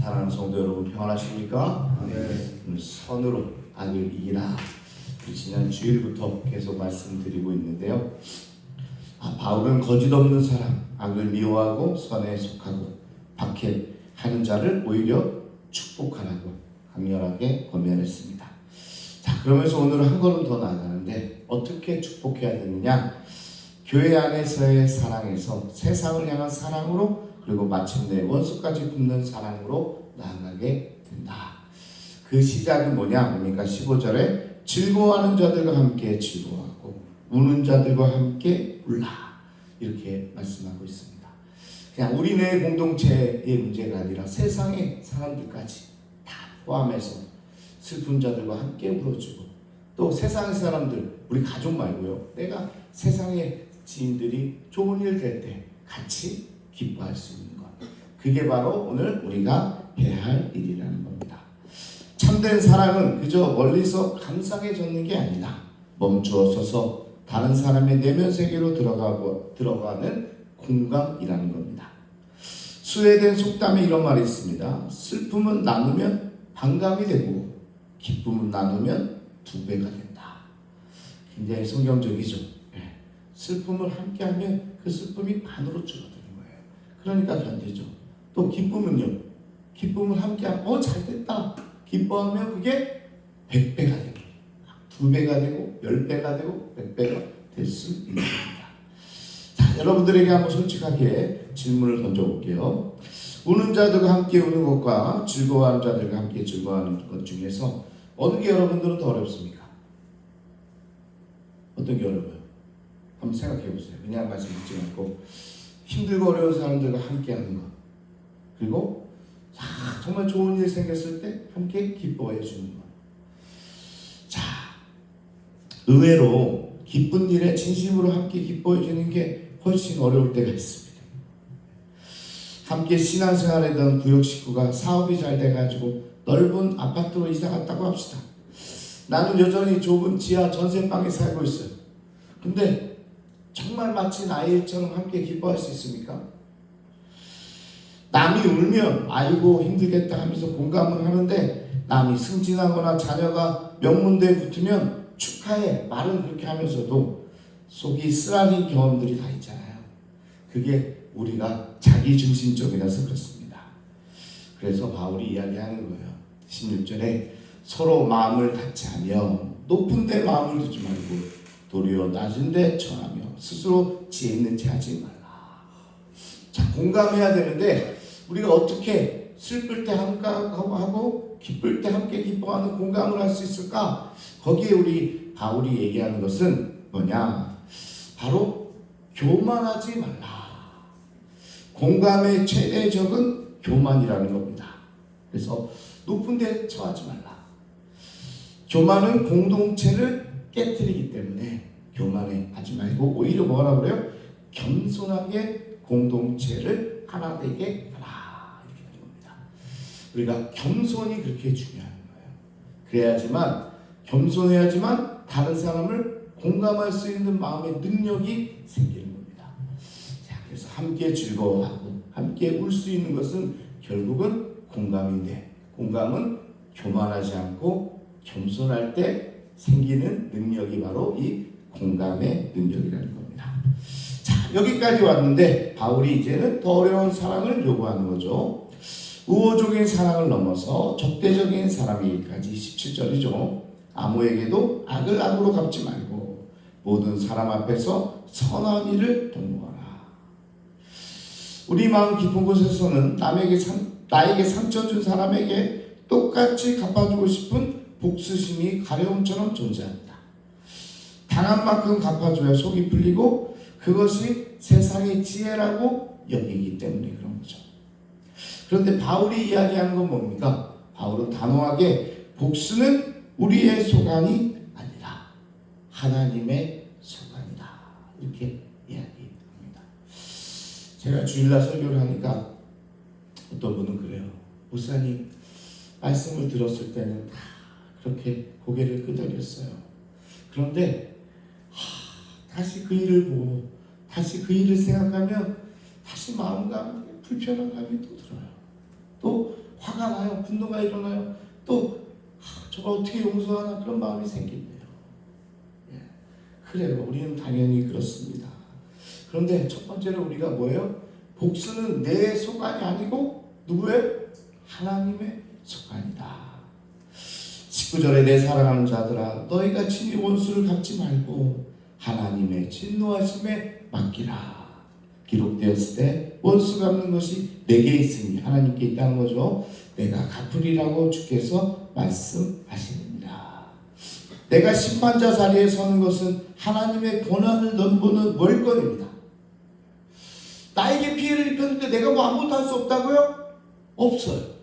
사랑하는 성도 여러분, 평안하십니까? 네. 오늘 선으로 악을 이기라. 지난 주일부터 계속 말씀드리고 있는데요. 바울은 거짓 없는 사람, 악을 미워하고 선에 속하고 박해하는 자를 오히려 축복하라고 강렬하게 권면했습니다. 자, 그러면서 오늘은 한 걸음 더 나아가는데 어떻게 축복해야 되느냐? 교회 안에서의 사랑에서 세상을 향한 사랑으로, 그리고 마침내 원수까지 굽는 사랑으로 나아가게 된다. 그 시작은 뭐냐? 그러니까 15절에 즐거워하는 자들과 함께 즐거워하고 우는 자들과 함께 울라, 이렇게 말씀하고 있습니다. 그냥 우리네 공동체의 문제가 아니라 세상의 사람들까지 다 포함해서 슬픈 자들과 함께 울어주고, 또 세상의 사람들, 우리 가족 말고요, 내가 세상의 지인들이 좋은 일 될 때 같이 기뻐할 수 있는 것, 그게 바로 오늘 우리가 해야 할 일이라는 겁니다. 참된 사랑은 그저 멀리서 감상에 젖는 게 아니다. 멈추어 서서 다른 사람의 내면 세계로 들어가는 공감이라는 겁니다. 스웨덴 속담에 이런 말이 있습니다. 슬픔은 나누면 반감이 되고 기쁨은 나누면 2배가 된다. 굉장히 성경적이죠. 슬픔을 함께하면 그 슬픔이 반으로 줄어드는 거예요. 그러니까 견디죠. 또 기쁨은요, 기쁨을 함께하면 잘됐다 기뻐하면 그게 100배가 되고 2배가 되고 10배가 되고 100배가 될 수 있는 겁니다. 자, 여러분들에게 한번 솔직하게 질문을 던져볼게요. 우는 자들과 함께 우는 것과 즐거워하는 자들과 함께 즐거워하는 것 중에서 어느 게 여러분들은 더 어렵습니까? 어떤 게 어려워요? 한번 생각해 보세요. 그냥 말씀 듣지 말고 힘들고 어려운 사람들과 함께 하는 것, 그리고 정말 좋은 일 생겼을 때 함께 기뻐해 주는 것. 자, 의외로 기쁜 일에 진심으로 함께 기뻐해 주는 게 훨씬 어려울 때가 있습니다. 함께 신앙생활하던 구역 식구가 사업이 잘 돼가지고 넓은 아파트로 이사 갔다고 합시다. 나는 여전히 좁은 지하 전세방에 살고 있어요. 근데 정말 마치 나의 일처럼 함께 기뻐할 수 있습니까? 남이 울면 아이고 힘들겠다 하면서 공감을 하는데, 남이 승진하거나 자녀가 명문대에 붙으면 축하해 말은 그렇게 하면서도 속이 쓰라린 경험들이 다 있잖아요. 그게 우리가 자기중심적이라서 그렇습니다. 그래서 바울이 이야기하는 거예요. 16절에 서로 마음을 같이 하며 높은 데 마음을 두지 말고 도리어 낮은 데 처하며 스스로 지혜 있는 체 하지 말라. 자, 공감해야 되는데 우리가 어떻게 슬플 때 함께하고 기쁠 때 함께 기뻐하는 공감을 할 수 있을까? 거기에 우리 바울이 얘기하는 것은 뭐냐? 바로 교만하지 말라. 공감의 최대 적은 교만이라는 겁니다. 그래서 높은 데 처하지 말라. 교만은 공동체를 깨뜨리기 때문에 교만해 하지 말고 오히려 뭐라 그래요? 겸손하게 공동체를 하나 되게 하라, 이렇게 되는 겁니다. 우리가 겸손이 그렇게 중요한 거예요. 그래야지만, 겸손해야지만 다른 사람을 공감할 수 있는 마음의 능력이 생기는 겁니다. 자, 그래서 함께 즐거워하고 함께 울 수 있는 것은 결국은 공감인데, 공감은 교만하지 않고 겸손할 때 생기는 능력이 바로 이 공감의 능력이라는 겁니다. 자, 여기까지 왔는데 바울이 이제는 더 어려운 사랑을 요구하는 거죠. 우호적인 사랑을 넘어서 적대적인 사랑이기까지 17절이죠. 아무에게도 악을 악으로 갚지 말고 모든 사람 앞에서 선한 일을 도모하라. 우리 마음 깊은 곳에서는 나에게 상처 준 사람에게 똑같이 갚아주고 싶은 복수심이 가려움처럼 존재합니다. 당한 만큼 갚아줘야 속이 풀리고 그것이 세상의 지혜라고 여기기 때문에 그런 거죠. 그런데 바울이 이야기하는 건 뭡니까? 바울은 단호하게 복수는 우리의 소관이 아니라 하나님의 소관이다, 이렇게 이야기합니다. 제가 주일날 설교를 하니까 어떤 분은 그래요. 목사님, 말씀을 들었을 때는 다 그렇게 고개를 끄덕였어요. 그런데 다시 그 일을 보고 다시 그 일을 생각하면 다시 마음과 불편한 감이 또 들어요. 또 확 화가 나요. 분노가 일어나요. 또 저걸 어떻게 용서하나 그런 마음이 생긴대요. 예. 그래요. 우리는 당연히 그렇습니다. 그런데 첫 번째로 우리가 뭐예요? 복수는 내 소관이 아니고 누구의? 하나님의 소관이다. 19절에 내 사랑하는 자들아 너희가 친히 원수를 갚지 말고 하나님의 진노하심에 맡기라. 기록되었을 때 원수 갚는 것이 내게 있으니 하나님께 있다는 거죠. 내가 갚으리라고 주께서 말씀하시느니라. 내가 심판자 자리에 서는 것은 하나님의 권한을 넘보는 월권입니다. 나에게 피해를 입혔는데 내가 뭐 아무것도 할 수 없다고요? 없어요.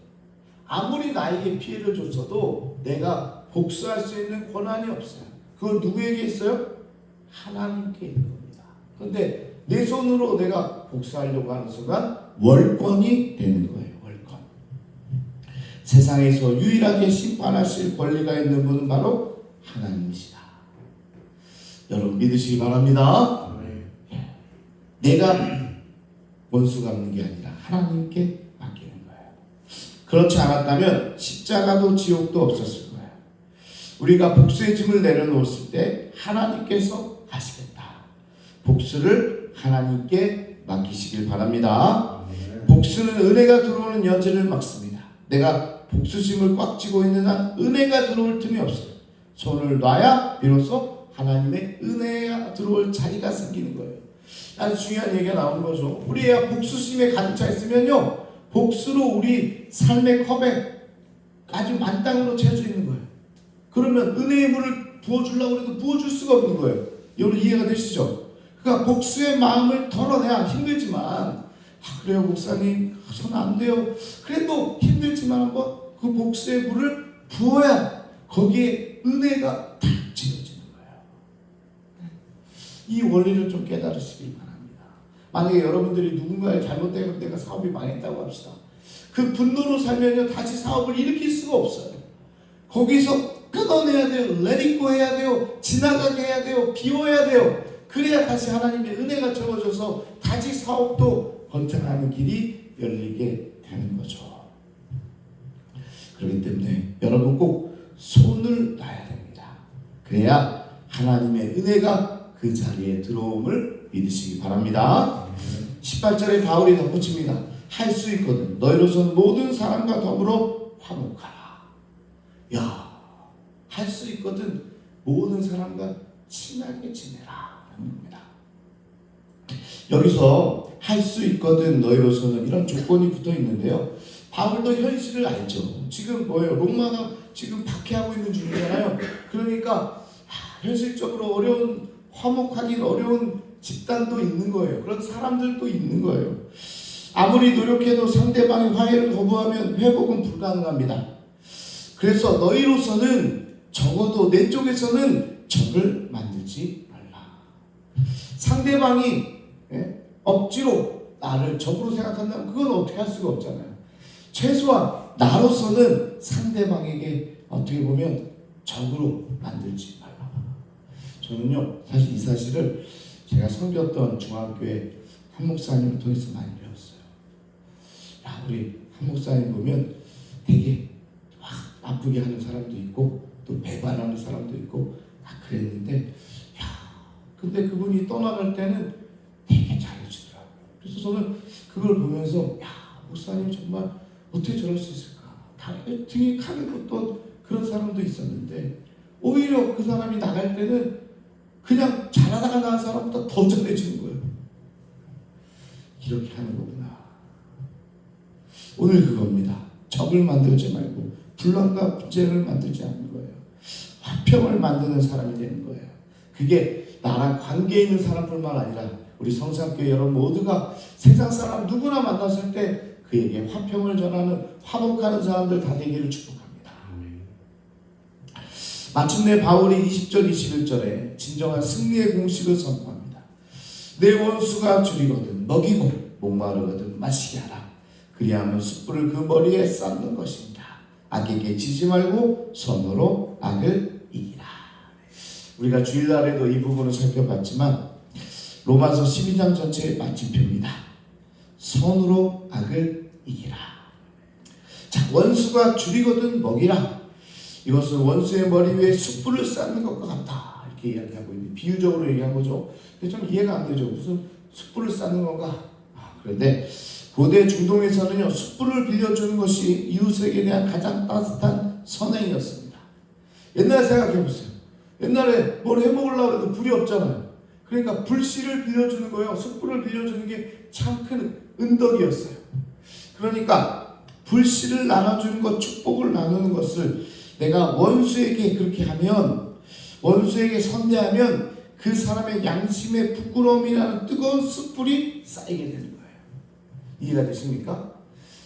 아무리 나에게 피해를 줬어도 내가 복수할 수 있는 권한이 없어요. 그건 누구에게 있어요? 하나님께 있는 겁니다. 그런데 내 손으로 내가 복수하려고 하는 순간 월권이 되는 거예요. 월권. 세상에서 유일하게 심판하실 권리가 있는 분은 바로 하나님이시다. 여러분 믿으시기 바랍니다. 내가 원수 갚는 게 아니라 하나님께 맡기는 거예요. 그렇지 않았다면 십자가도 지옥도 없었을 거예요. 우리가 복수의 짐을 내려놓았을 때 하나님께서 하시겠다. 복수를 하나님께 맡기시길 바랍니다. 복수는 은혜가 들어오는 여지를 막습니다. 내가 복수심을 꽉 쥐고 있는 한 은혜가 들어올 틈이 없어요. 손을 놔야 비로소 하나님의 은혜가 들어올 자리가 생기는 거예요. 아주 중요한 얘기가 나오는 거죠. 우리가 복수심에 가득 차 있으면요, 복수로 우리 삶의 컵에 아주 만땅으로 채워져 있는 거예요. 그러면 은혜의 물을 부어주려고 해도 부어줄 수가 없는 거예요. 여러분 이해가 되시죠? 그러니까 복수의 마음을 덜어내야 힘들지만, 그래요 목사님 저는 안 돼요. 그래도 힘들지만 한번 그 복수의 물을 부어야 거기에 은혜가 탁 지어지는 거예요. 이 원리를 좀 깨달으시길 바랍니다. 만약에 여러분들이 누군가의 잘못된 내가 사업이 망했다고 합시다. 그 분노로 살면요 다시 사업을 일으킬 수가 없어요. 거기서 끊어내야 돼요. let it go 해야 돼요. 지나가게 해야 돼요. 비워야 돼요. 그래야 다시 하나님의 은혜가 채워져서 다시 사업도 번창하는 길이 열리게 되는 거죠. 그렇기 때문에 여러분 꼭 손을 놔야 됩니다. 그래야 하나님의 은혜가 그 자리에 들어옴을 믿으시기 바랍니다. 18절에 바울이 덧붙입니다. 할 수 있거든 너희로서는 모든 사람과 더불어 화목하라. 야, 할 수 있거든 모든 사람과 친하게 지내라 하는 겁니다. 여기서 할 수 있거든 너희로서는 이런 조건이 붙어 있는데요. 바울도 현실을 알죠. 지금 뭐예요? 로마가 지금 박해하고 있는 중이잖아요. 그러니까 현실적으로 어려운, 화목하기 어려운 집단도 있는 거예요. 그런 사람들도 있는 거예요. 아무리 노력해도 상대방의 화해를 거부하면 회복은 불가능합니다. 그래서 너희로서는 적어도 내 쪽에서는 적을 만들지 말라. 상대방이 억지로 나를 적으로 생각한다면 그건 어떻게 할 수가 없잖아요. 최소한 나로서는 상대방에게 어떻게 보면 적으로 만들지 말라. 저는요 사실 이 사실을 제가 섬겼던 중학교에 한 목사님을 통해서 많이 배웠어요. 야, 우리 한 목사님 보면 되게 막 나쁘게 하는 사람도 있고 또 배반하는 사람도 있고 다 그랬는데, 야, 근데 그분이 떠나갈 때는 되게 잘해주더라고요. 그래서 저는 그걸 보면서 야, 목사님 정말 어떻게 저럴 수 있을까? 다 등에 칼을 꽂던 그런 사람도 있었는데 오히려 그 사람이 나갈 때는 그냥 잘하다가 나간 사람보다 더 잘해주는 거예요. 이렇게 하는 거구나. 오늘 그겁니다. 적을 만들지 말고 분란과 분쟁을 만들지 않는 거예요. 화평을 만드는 사람이 되는 거예요. 그게 나랑 관계 있는 사람뿐만 아니라 우리 성산교회 여러분 모두가 세상 사람 누구나 만났을 때 그에게 화평을 전하는 화목하는 사람들 다 되기를 축복합니다. 마침내 바울이 20절 21절에 진정한 승리의 공식을 선포합니다. 내 원수가 줄이거든 먹이고 목마르거든 마시게 하라. 그리하면 숯불을 그 머리에 쌓는 것입니다. 악에게 지지 말고 선으로 악을 이기라. 우리가 주일날에도 이 부분을 살펴봤지만 로마서 12장 전체의 마침표입니다. 선으로 악을 이기라. 자, 원수가 줄이거든 먹이라. 이것은 원수의 머리 위에 숯불을 쌓는 것과 같다. 이렇게 이야기하고 있는데 비유적으로 얘기한 거죠. 근데 좀 이해가 안 되죠. 무슨 숯불을 쌓는 건가? 그런데 고대 중동에서는요, 숯불을 빌려주는 것이 이웃에게 대한 가장 따뜻한 선행이었습니다. 옛날 생각해보세요. 옛날에 뭘 해먹으려고 해도 불이 없잖아요. 그러니까 불씨를 빌려주는 거예요. 숯불을 빌려주는 게 참 큰 은덕이었어요. 그러니까 불씨를 나눠주는 것, 축복을 나누는 것을 내가 원수에게 그렇게 하면, 원수에게 선대하면 그 사람의 양심의 부끄러움이라는 뜨거운 숯불이 쌓이게 되는 거예요. 이해가 되십니까?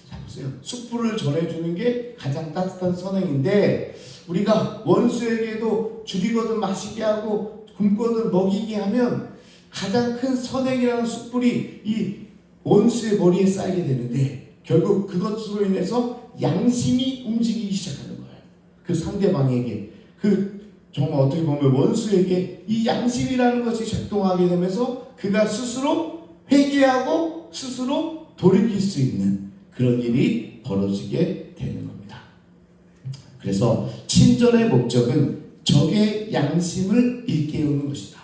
자, 보세요. 숯불을 전해주는 게 가장 따뜻한 선행인데, 우리가 원수에게도 줄이거든 마시게 하고 굶거든 먹이게 하면 가장 큰 선행이라는 숯불이 이 원수의 머리에 쌓이게 되는데, 결국 그것으로 인해서 양심이 움직이기 시작하는 거예요. 그 상대방에게, 정말 어떻게 보면 원수에게 이 양심이라는 것이 작동하게 되면서 그가 스스로 회개하고 스스로 돌이킬 수 있는 그런 일이 벌어지게 되는 겁니다. 그래서 친절의 목적은 적의 양심을 일깨우는 것이다.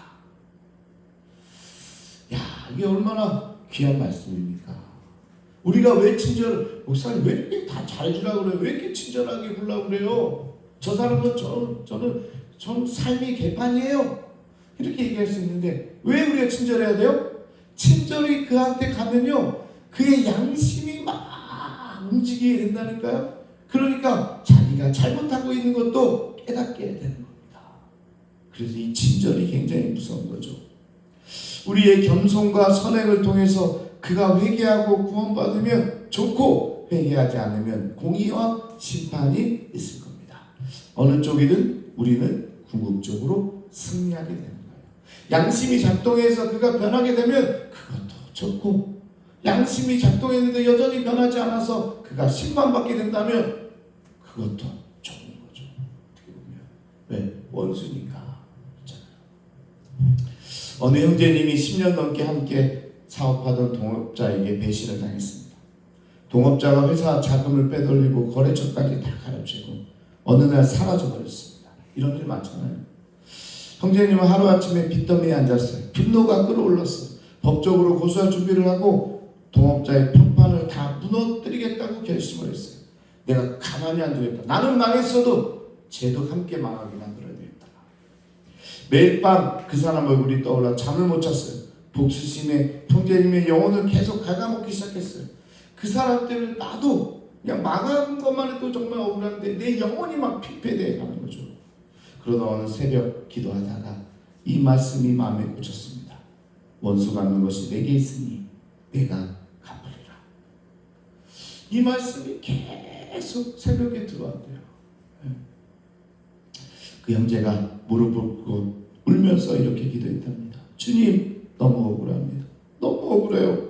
야, 이게 얼마나 귀한 말씀입니까? 우리가 왜 목사님 왜 이렇게 다 잘해주려고 그래요? 왜 이렇게 친절하게 굴려고 그래요? 저 사람은 저는 삶이 개판이에요. 이렇게 얘기할 수 있는데 왜 우리가 친절해야 돼요? 친절이 그한테 가면요, 그의 양심이 막 움직이게 된다니까요. 그러니까 자기가 잘못하고 있는 것도 깨닫게 되는 겁니다. 그래서 이 친절이 굉장히 무서운 거죠. 우리의 겸손과 선행을 통해서 그가 회개하고 구원받으면 좋고, 회개하지 않으면 공의와 심판이 있을 겁니다. 어느 쪽이든 우리는 궁극적으로 승리하게 되는 거예요. 양심이 작동해서 그가 변하게 되면 그것도 좋고, 양심이 작동했는데 여전히 변하지 않아서 그가 심판받게 된다면 그것도 좋은 거죠. 어떻게 보면. 왜? 원수니까. 그렇잖아요. 어느 형제님이 10년 넘게 함께 사업하던 동업자에게 배신을 당했습니다. 동업자가 회사 자금을 빼돌리고 거래처까지 다 가로채고 어느 날 사라져버렸습니다. 이런 일 많잖아요. 형제님은 하루아침에 빚더미에 앉았어요. 분노가 끌어올랐어요. 법적으로 고소할 준비를 하고 동업자의 평판을 다 무너뜨리겠다고 결심을 했어요. 내가 가만히 안 두겠다. 나는 망했어도 쟤도 함께 망하게 만들어야 되겠다. 매일 밤 그 사람 얼굴이 떠올라 잠을 못 잤어요. 복수심에 형제님의 영혼을 계속 갉아먹기 시작했어요. 그 사람 때문에 나도 그냥 망한 것만 해도 정말 억울한데 내 영혼이 막 피폐되어 가는 거죠. 그러다 어느 새벽 기도하다가 이 말씀이 마음에 꽂혔습니다. 원수 갚는 것이 내게 있으니 내가 갚으리라. 이 말씀이 계속 새벽에 들어왔대요. 그 형제가 무릎을 꿇고 울면서 이렇게 기도했답니다. 주님, 너무 억울합니다. 너무 억울해요.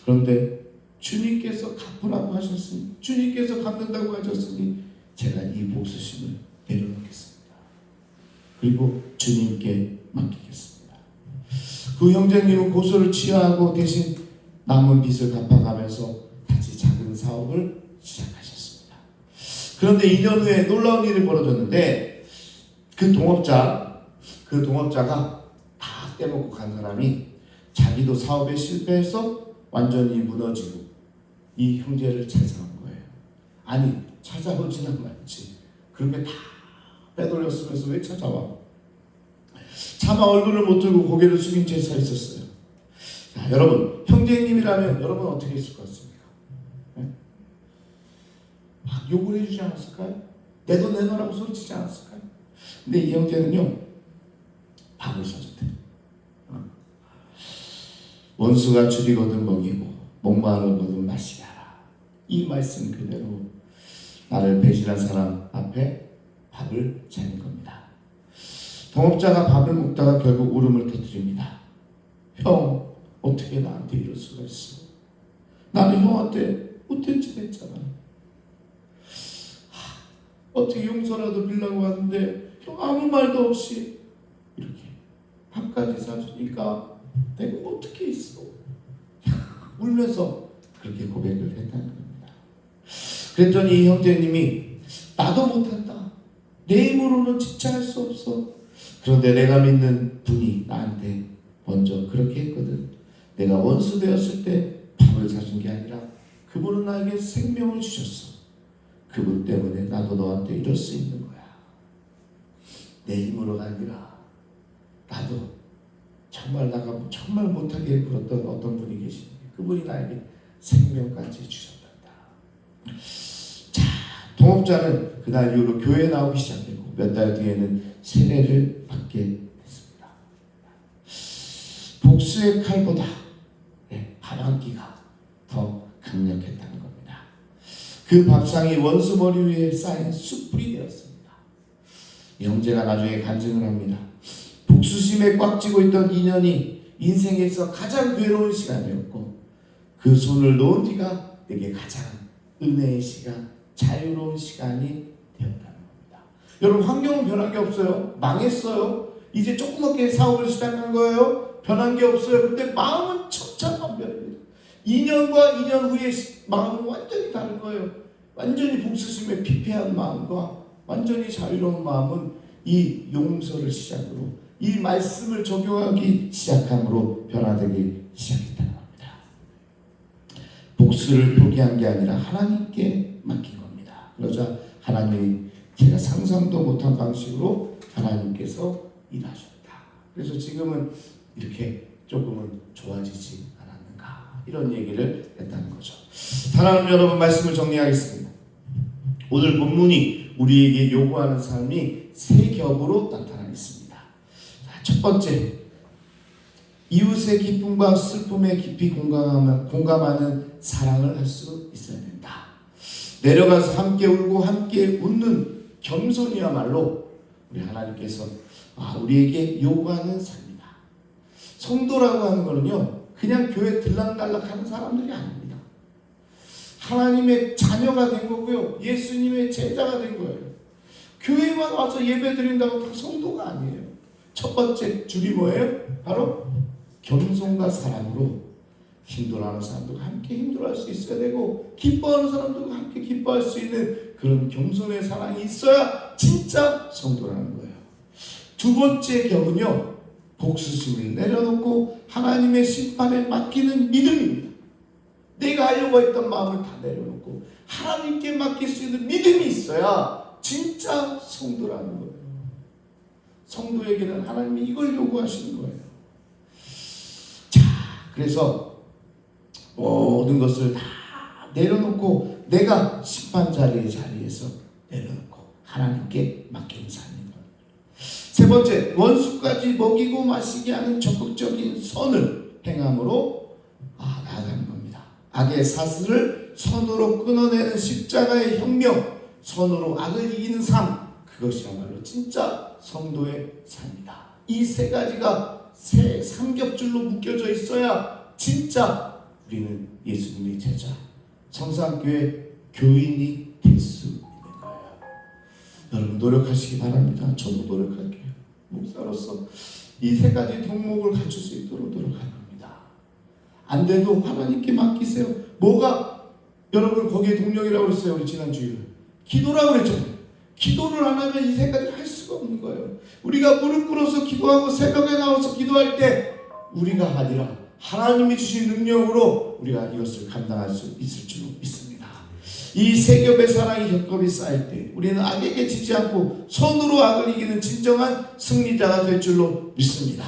그런데 주님께서 갚으라고 하셨으니, 주님께서 갚는다고 하셨으니 제가 이 복수심을 내려놓겠습니다. 그리고 주님께 맡기겠습니다. 그 형제님은 고소를 취하하고 대신 남은 빚을 갚아가면서 다시 작은 사업을 시작하셨습니다. 그런데 2년 후에 놀라운 일이 벌어졌는데 그 동업자가 다 떼먹고 간 사람이 자기도 사업에 실패해서 완전히 무너지고 이 형제를 찾아온 거예요. 아니, 찾아오지는 말지. 그렇게 다 빼돌렸으면서 왜 찾아와? 차마 얼굴을 못 들고 고개를 숙인 채 서 있었어요. 자, 여러분, 형제님이라면 여러분 어떻게 했을 것 같습니까? 네? 막 욕을 해주지 않았을까요? 내 돈 내놓으라고 소리치지 않았을까요? 근데 이 형제는요, 밥을 사줬대요. 원수가 줄이거든 먹이고 목마르거든 마시게 하라. 이 말씀 그대로 나를 배신한 사람 앞에 밥을 차린 겁니다. 동업자가 밥을 먹다가 결국 울음을 터뜨립니다. 형, 어떻게 나한테 이럴 수가 있어? 나는 형한테 못된 짓 했잖아. 어떻게 용서라도 빌라고 하는데 형 아무 말도 없이 이렇게 밥까지 사주니까 내가 어떻게 있어? 울면서 그렇게 고백을 했다는 겁니다. 그랬더니 이 형제님이 나도 못한다. 내 힘으로는 진짜 할 수 없어. 그런데 내가 믿는 분이 나한테 먼저 그렇게 했거든. 내가 원수 되었을 때 밥을 사준 게 아니라 그분은 나에게 생명을 주셨어. 그분 때문에 나도 너한테 이럴 수 있는 거야. 내 힘으로가 아니라 나도 정말 나가 정말 못하게 굴었던 어떤 분이 계시는데 그분이 나에게 생명까지 주셨단다. 자, 동업자는 그날 이후로 교회에 나오기 시작했고 몇 달 뒤에는 세례를 받게 됐습니다. 복수의 칼보다 바람기가 더 강력했다는 겁니다. 그 밥상이 원수 머리 위에 쌓인 숯불이 되었습니다. 이 형제가 나중에 간증을 합니다. 복수심에 꽉 쥐고 있던 2년이 인생에서 가장 괴로운 시간이었고 그 손을 놓은 뒤가 내게 가장 은혜의 시간, 자유로운 시간이 되었다는 겁니다. 여러분, 환경은 변한 게 없어요. 망했어요. 이제 조그맣게 사업을 시작한 거예요. 변한 게 없어요. 근데 마음은 천차만별입니다. 2년과 2년 후에 마음은 완전히 다른 거예요. 완전히 복수심에 피폐한 마음과 완전히 자유로운 마음은 이 용서를 시작으로 이 말씀을 적용하기 시작함으로 변화되기 시작했다는 겁니다. 복수를 포기한 게 아니라 하나님께 맡긴 겁니다. 그러자 하나님이 제가 상상도 못한 방식으로 하나님께서 일하셨다. 그래서 지금은 이렇게 조금은 좋아지지 않았는가, 이런 얘기를 했다는 거죠. 사랑하는 여러분, 말씀을 정리하겠습니다. 오늘 본문이 우리에게 요구하는 삶이 세 겹으로 나타나 있습니다. 첫 번째, 이웃의 기쁨과 슬픔에 깊이 공감하는 사랑을 할 수 있어야 된다. 내려가서 함께 울고 함께 웃는 겸손이야말로 우리 하나님께서 우리에게 요구하는 삶이다. 성도라고 하는 거는요, 그냥 교회 들락날락 하는 사람들이 아닙니다. 하나님의 자녀가 된 거고요, 예수님의 제자가 된 거예요. 교회만 와서 예배 드린다고 다 성도가 아니에요. 첫 번째 줄이 뭐예요? 바로 겸손과 사랑으로 힘들어하는 사람들과 함께 힘들어할 수 있어야 되고, 기뻐하는 사람들과 함께 기뻐할 수 있는 그런 겸손의 사랑이 있어야 진짜 성도라는 거예요. 두 번째 격은요, 복수심을 내려놓고 하나님의 심판에 맡기는 믿음입니다. 내가 하려고 했던 마음을 다 내려놓고 하나님께 맡길 수 있는 믿음이 있어야 진짜 성도라는 거예요. 성도에게는 하나님이 이걸 요구하시는 거예요. 자, 그래서 모든 것을 다 내려놓고 내가 심판 자리에서 내려놓고 하나님께 맡기는 삶인 거예요. 세 번째, 원수까지 먹이고 마시게 하는 적극적인 선을 행함으로 나아가는 겁니다. 악의 사슬을 선으로 끊어내는 십자가의 혁명, 선으로 악을 이기는 삶, 그것이야말로 진짜 성도의 삶이다. 이 세 가지가 삼겹줄로 묶여져 있어야 진짜 우리는 예수님의 제자, 성산교회 교인이 될 수 있는 거예요. 여러분, 노력하시기 바랍니다. 저도 노력할게요. 목사로서 이 세 가지 덕목을 갖출 수 있도록 노력할 겁니다. 안 돼도 하나님께 맡기세요. 뭐가 여러분 거기에 동력이라고 그랬어요. 우리 지난 주일 기도라고 그랬잖아요. 기도를 안 하면 이 세 가지를 할 수가 없는 거예요. 우리가 무릎 꿇어서 기도하고 새벽에 나와서 기도할 때 우리가 아니라 하나님이 주신 능력으로 우리가 이것을 감당할 수 있을 줄 믿습니다. 이 세 겹의 사랑의 겹겹이 쌓일 때 우리는 악에게 지지 않고 선으로 악을 이기는 진정한 승리자가 될 줄로 믿습니다.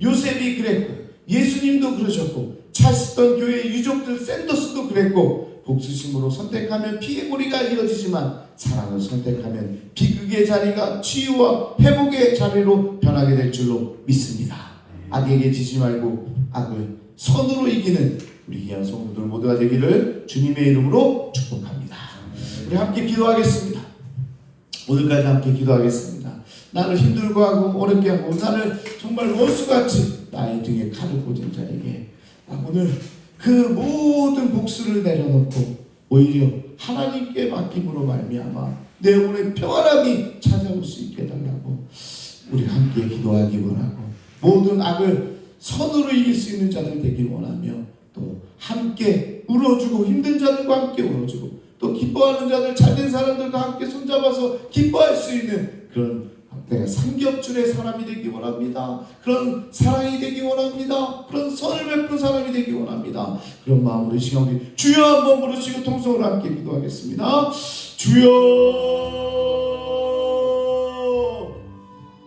요셉이 그랬고, 예수님도 그러셨고, 찼던 교회의 유족들 샌더스도 그랬고, 복수심으로 선택하면 피의 고리가 이어지지만 사랑을 선택하면 비극의 자리가 치유와 회복의 자리로 변하게 될 줄로 믿습니다. 악에게 지지 말고 악을 선으로 이기는 우리 귀한 성도들 모두가 되기를 주님의 이름으로 축복합니다. 우리 함께 기도하겠습니다. 오늘까지 함께 기도하겠습니다. 나를 힘들고 하고 어렵게 하고 나를 정말 원수같이 나의 등에 칼을 꽂은 자에게 오늘 그 모든 복수를 내려놓고 오히려 하나님께 맡김으로 말미암아 내 영혼의 평안함이 찾아올 수 있게 해달라고 우리 함께 기도하기 원하고, 모든 악을 선으로 이길 수 있는 자들 되길 원하며, 또 함께 울어주고 힘든 자들과 함께 울어주고 또 기뻐하는 자들, 잘된 사람들과 함께 손잡아서 기뻐할 수 있는 그런 내가 삼겹줄의 사람이 되기 원합니다. 그런 사랑이 되기 원합니다. 그런 선을 베푼 사람이 되기 원합니다. 그런 마음으로 이 시간 우리 주여 한번 부르시고 통성으로 함께 기도하겠습니다. 주여